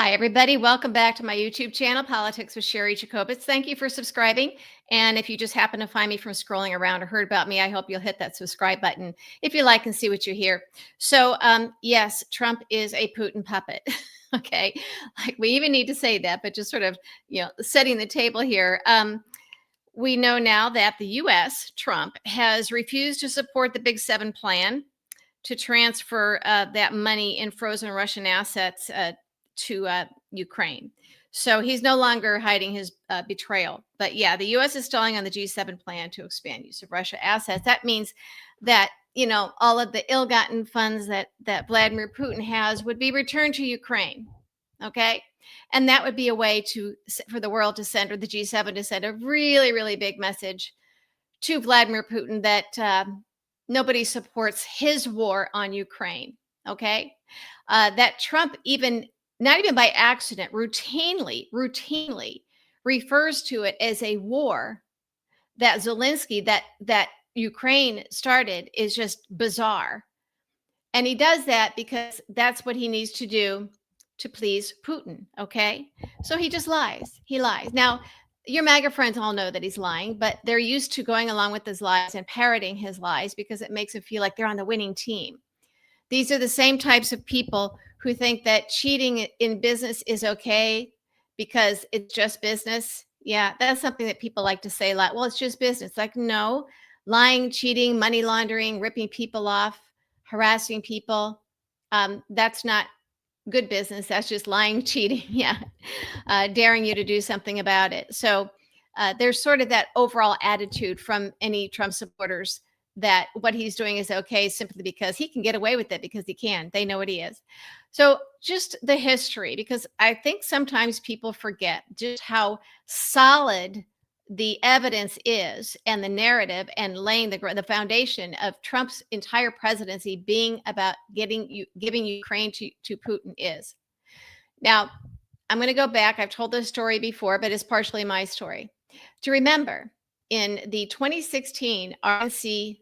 Hi, everybody. Welcome back to my YouTube channel, Politics with Sherry Jacobitz. Thank you for subscribing. And if you just happen to find me from scrolling around or heard about me, I hope you'll hit that subscribe button if you like and see what you hear. So, yes, Trump is a Putin puppet. Okay. Like we even need to say that, but just sort of, setting the table here. We know now that the US, Trump, has refused to support the Big 7 plan to transfer that money in frozen Russian assets to Ukraine. So he's no longer hiding his betrayal. But yeah, the U.S. is stalling on the G7 plan to expand use of Russia assets. That means that all of the ill-gotten funds that Vladimir Putin has would be returned to Ukraine. Okay, and that would be a way for the world to send, or the G7 to send, a really, really big message to Vladimir Putin that nobody supports his war on Ukraine. Okay. That Trump, even not even by accident, routinely refers to it as a war that Zelensky, that Ukraine started, is just bizarre. And he does that because that's what he needs to do to please Putin. Okay. So he just lies. He lies. Now, your MAGA friends all know that he's lying, but they're used to going along with his lies and parroting his lies because it makes them feel like they're on the winning team. These are the same types of people who think that cheating in business is okay because it's just business. Yeah, that's something that people like to say, like, well, it's just business. Like, no, lying, cheating, money laundering, ripping people off, harassing people. That's not good business. That's just lying, cheating. Yeah. Daring you to do something about it. So there's sort of that overall attitude from any Trump supporters that what he's doing is okay simply because he can get away with it because he can. They know what he is. So just the history, because I think sometimes people forget just how solid the evidence is and the narrative and laying the foundation of Trump's entire presidency being about giving Ukraine to Putin is. Now, I'm going to go back. I've told this story before, but it's partially my story. To remember, in the 2016 RNC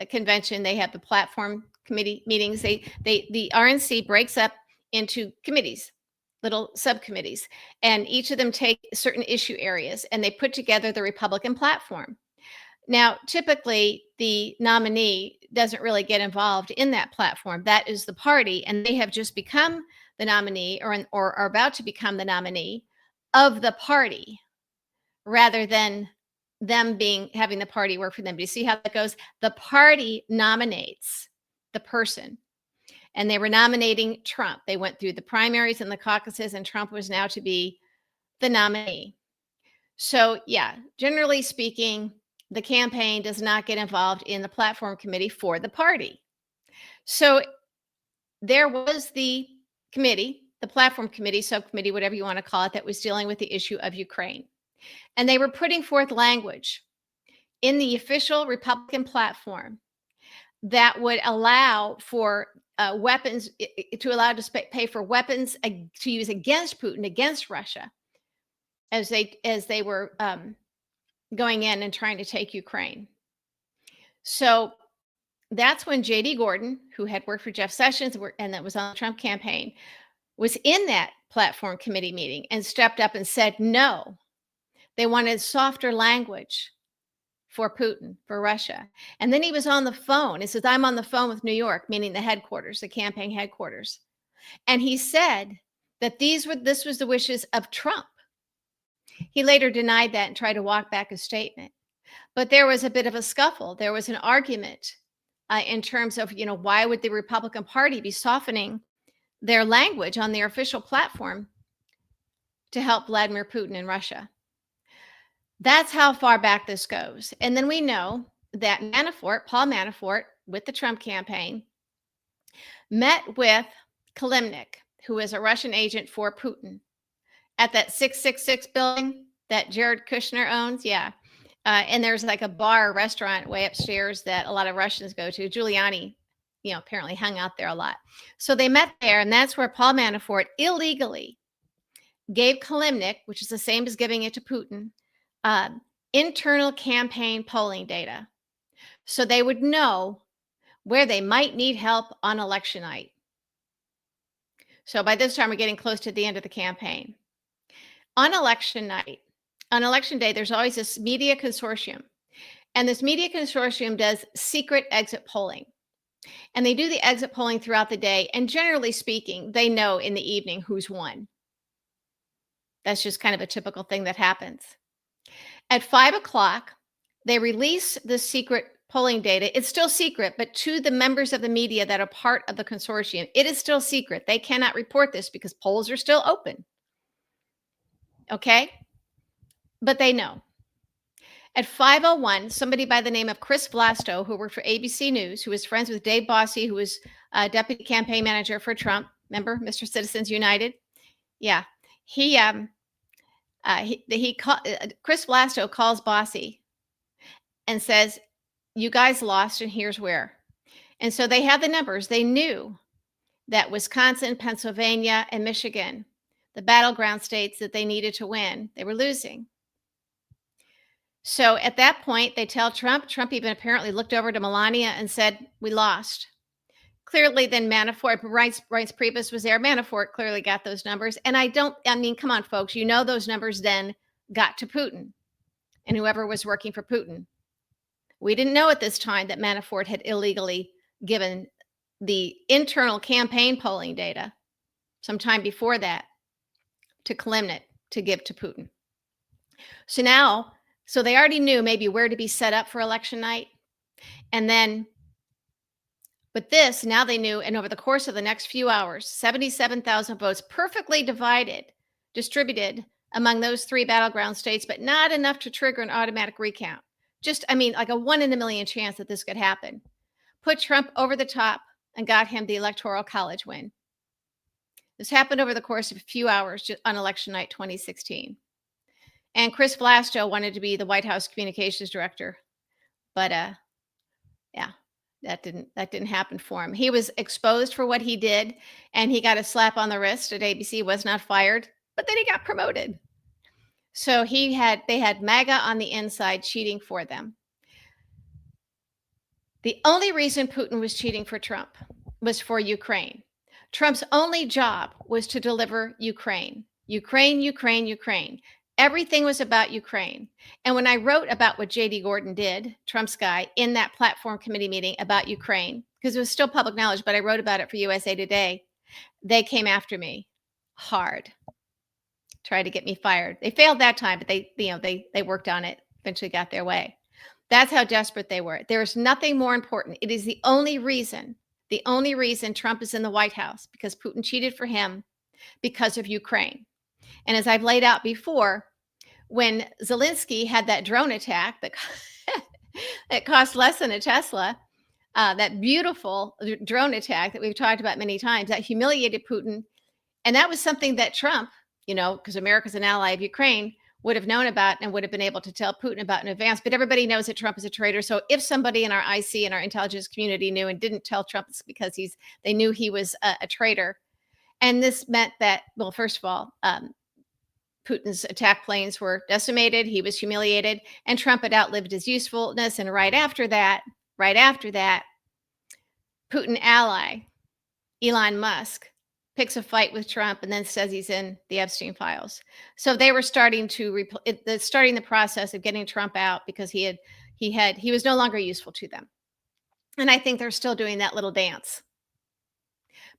convention, they have the platform committee meetings. The RNC breaks up into committees, little subcommittees, and each of them take certain issue areas, and they put together the Republican platform. Now, typically, the nominee doesn't really get involved in that platform. That is the party, and they have just become the nominee or are about to become the nominee of the party rather than them having the party work for them. Do you see how that goes? The party nominates the person, and they were nominating Trump. They went through the primaries and the caucuses, and Trump was now to be the nominee. So, yeah, generally speaking, the campaign does not get involved in the platform committee for the party. So there was the committee, the platform committee, subcommittee, whatever you want to call it, that was dealing with the issue of Ukraine. And they were putting forth language in the official Republican platform that would allow for weapons, to allow to pay for weapons to use against Putin, against Russia, as they were going in and trying to take Ukraine. So that's when J.D. Gordon, who had worked for Jeff Sessions and that was on the Trump campaign, was in that platform committee meeting and stepped up and said no. They wanted softer language for Putin, for Russia. And then he was on the phone. He says, I'm on the phone with New York, meaning the headquarters, the campaign headquarters. And he said that this was the wishes of Trump. He later denied that and tried to walk back his statement. But there was a bit of a scuffle. There was an argument in terms of, why would the Republican Party be softening their language on their official platform to help Vladimir Putin in Russia? That's how far back this goes. And then we know that Paul Manafort, with the Trump campaign, met with Kilimnik, who is a Russian agent for Putin, at that 666 building that Jared Kushner owns. Yeah. And there's like a bar, restaurant way upstairs that a lot of Russians go to. Giuliani, apparently hung out there a lot. So they met there, and that's where Paul Manafort illegally gave Kilimnik, which is the same as giving it to Putin, internal campaign polling data, so they would know where they might need help on election night. So by this time, we're getting close to the end of the campaign. On election night, on election day, there's always this media consortium. And this media consortium does secret exit polling. And they do the exit polling throughout the day. And generally speaking, they know in the evening who's won. That's just kind of a typical thing that happens. At 5 o'clock, they release the secret polling data. It's still secret, but to the members of the media that are part of the consortium, it is still secret. They cannot report this because polls are still open. Okay? But they know. At 5:01, somebody by the name of Chris Vlasto, who worked for ABC News, who was friends with Dave Bossy, who was deputy campaign manager for Trump. Remember, Mr. Citizens United? Yeah. He Chris Vlasto calls Bossy and says, "You guys lost, and here's where." And so they have the numbers. They knew that Wisconsin, Pennsylvania, and Michigan, the battleground states that they needed to win, they were losing. So at that point, they tell Trump. Trump even apparently looked over to Melania and said, "We lost." Clearly, then Manafort, Reince Priebus was there. Manafort clearly got those numbers. And I mean, come on, folks, you know those numbers then got to Putin and whoever was working for Putin. We didn't know at this time that Manafort had illegally given the internal campaign polling data sometime before that to Kalimnik to give to Putin. So they already knew maybe where to be set up for election night. And then, but this, now they knew, and over the course of the next few hours, 77,000 votes perfectly distributed among those three battleground states, but not enough to trigger an automatic recount. Just, I mean, like a 1 in a million chance that this could happen. Put Trump over the top and got him the Electoral College win. This happened over the course of a few hours on election night 2016. And Chris Vlasto wanted to be the White House communications director, but yeah, that didn't happen for him. He was exposed for what he did, and he got a slap on the wrist at ABC. Was not fired, but then he got promoted. So they had MAGA on the inside cheating for them. The only reason Putin was cheating for Trump was for Ukraine. Trump's only job was to deliver Ukraine. Ukraine, Ukraine, Ukraine. Everything was about Ukraine. And when I wrote about what J.D. Gordon did, Trump's guy, in that platform committee meeting about Ukraine, because it was still public knowledge, but I wrote about it for USA Today, they came after me hard, tried to get me fired. They failed that time, but they worked on it, eventually got their way. That's how desperate they were. There is nothing more important. It is the only reason Trump is in the White House, because Putin cheated for him because of Ukraine. And as I've laid out before, when Zelensky had that drone attack that cost less than a Tesla, that beautiful drone attack that we've talked about many times, that humiliated Putin. And that was something that Trump, because America's an ally of Ukraine, would have known about and would have been able to tell Putin about in advance. But everybody knows that Trump is a traitor. So if somebody in our IC and our intelligence community knew and didn't tell Trump, it's because they knew he was a traitor. And this meant that, well, first of all, Putin's attack planes were decimated. He was humiliated, and Trump had outlived his usefulness. And right after that, Putin ally Elon Musk picks a fight with Trump and then says he's in the Epstein files. So they were starting the process of getting Trump out because he was no longer useful to them. And I think they're still doing that little dance.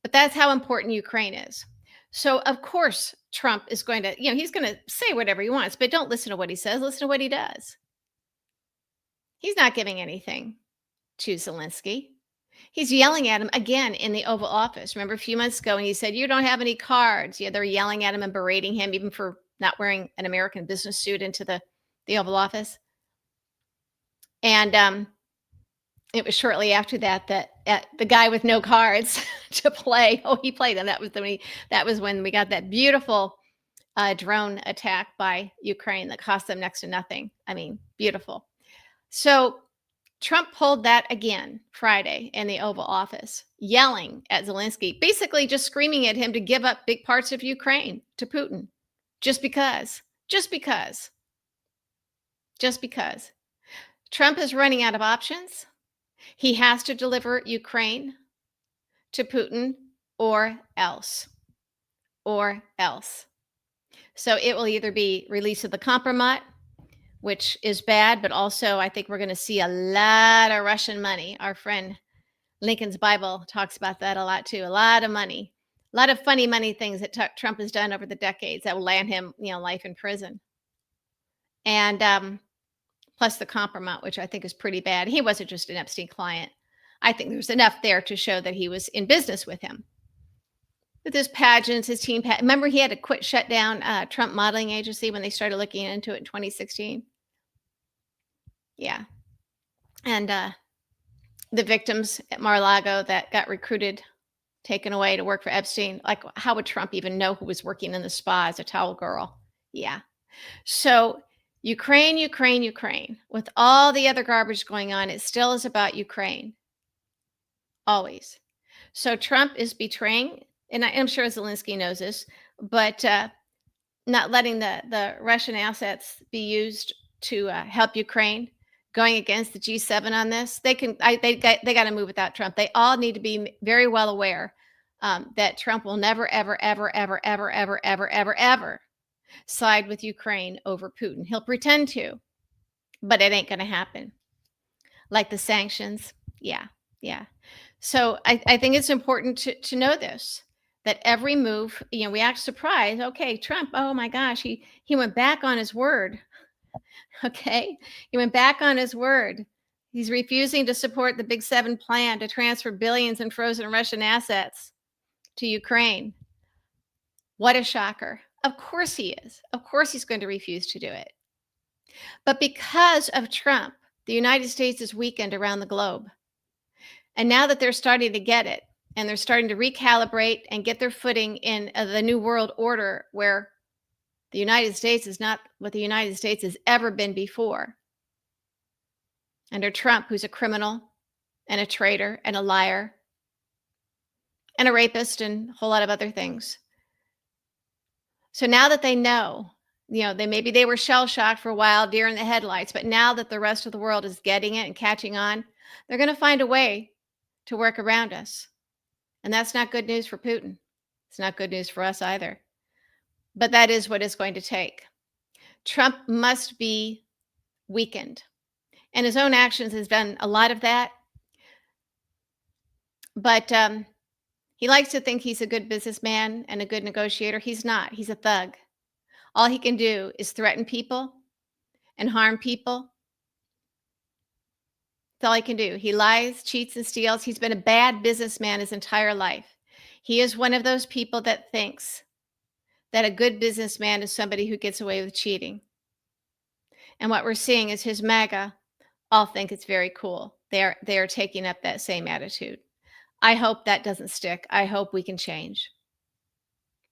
But that's how important Ukraine is. So of course Trump is going to, he's going to say whatever he wants, but don't listen to what he says, listen to what he does. He's not giving anything to Zelensky. He's yelling at him again in the Oval Office. Remember a few months ago when he said, "You don't have any cards." Yeah, they're yelling at him and berating him even for not wearing an American business suit into the Oval Office. And it was shortly after that the guy with no cards to play. Oh, he played, and that was when we got that beautiful drone attack by Ukraine that cost them next to nothing. I mean, beautiful. So Trump pulled that again Friday in the Oval Office, yelling at Zelensky, basically just screaming at him to give up big parts of Ukraine to Putin, just because. Trump is running out of options. He has to deliver Ukraine to Putin or else. or else. So it will either be release of the compromise, which is bad, but also I think we're going to see a lot of Russian money. Our friend Lincoln's Bible talks about that a lot too. A lot of money, a lot of funny money things that Trump has done over the decades that will land him, life in prison. And plus the compromise, which I think is pretty bad. He wasn't just an Epstein client. I think there's enough there to show that he was in business with him. With his pageants, his team. Remember, he had to quit, shut down Trump Modeling Agency when they started looking into it in 2016. Yeah, and the victims at Mar-a-Lago that got recruited, taken away to work for Epstein. Like, how would Trump even know who was working in the spa as a towel girl? Yeah. So Ukraine, Ukraine, Ukraine. With all the other garbage going on, it still is about Ukraine. Always. So Trump is betraying, and I'm sure Zelensky knows this, but not letting the Russian assets be used to help Ukraine, going against the G-7 on this. They got to move without Trump. They all need to be very well aware that Trump will never, ever, ever, ever, ever, ever, ever, ever, ever side with Ukraine over Putin. He'll pretend to, but it ain't going to happen. Like the sanctions. Yeah, yeah. So I think it's important to know this, that every move, we act surprised. Okay, Trump, oh my gosh, he went back on his word. Okay, he went back on his word. He's refusing to support the G-7 plan to transfer billions in frozen Russian assets to Ukraine. What a shocker. Of course he is. Of course he's going to refuse to do it. But because of Trump, the United States is weakened around the globe. And now that they're starting to get it, and they're starting to recalibrate and get their footing in the new world order, where the United States is not what the United States has ever been before. Under Trump, who's a criminal and a traitor and a liar and a rapist and a whole lot of other things. So now that they know, maybe they were shell shocked for a while, deer in the headlights, but now that the rest of the world is getting it and catching on, they're going to find a way to work around us. And that's not good news for Putin. It's not good news for us either. But that is what it's going to take. Trump must be weakened. And his own actions has done a lot of that. But he likes to think he's a good businessman and a good negotiator. He's not. He's a thug. All he can do is threaten people and harm people. That's all he can do. He lies, cheats, and steals. He's been a bad businessman his entire life. He is one of those people that thinks that a good businessman is somebody who gets away with cheating. And what we're seeing is his MAGA all think it's very cool. They are taking up that same attitude. I hope that doesn't stick. I hope we can change.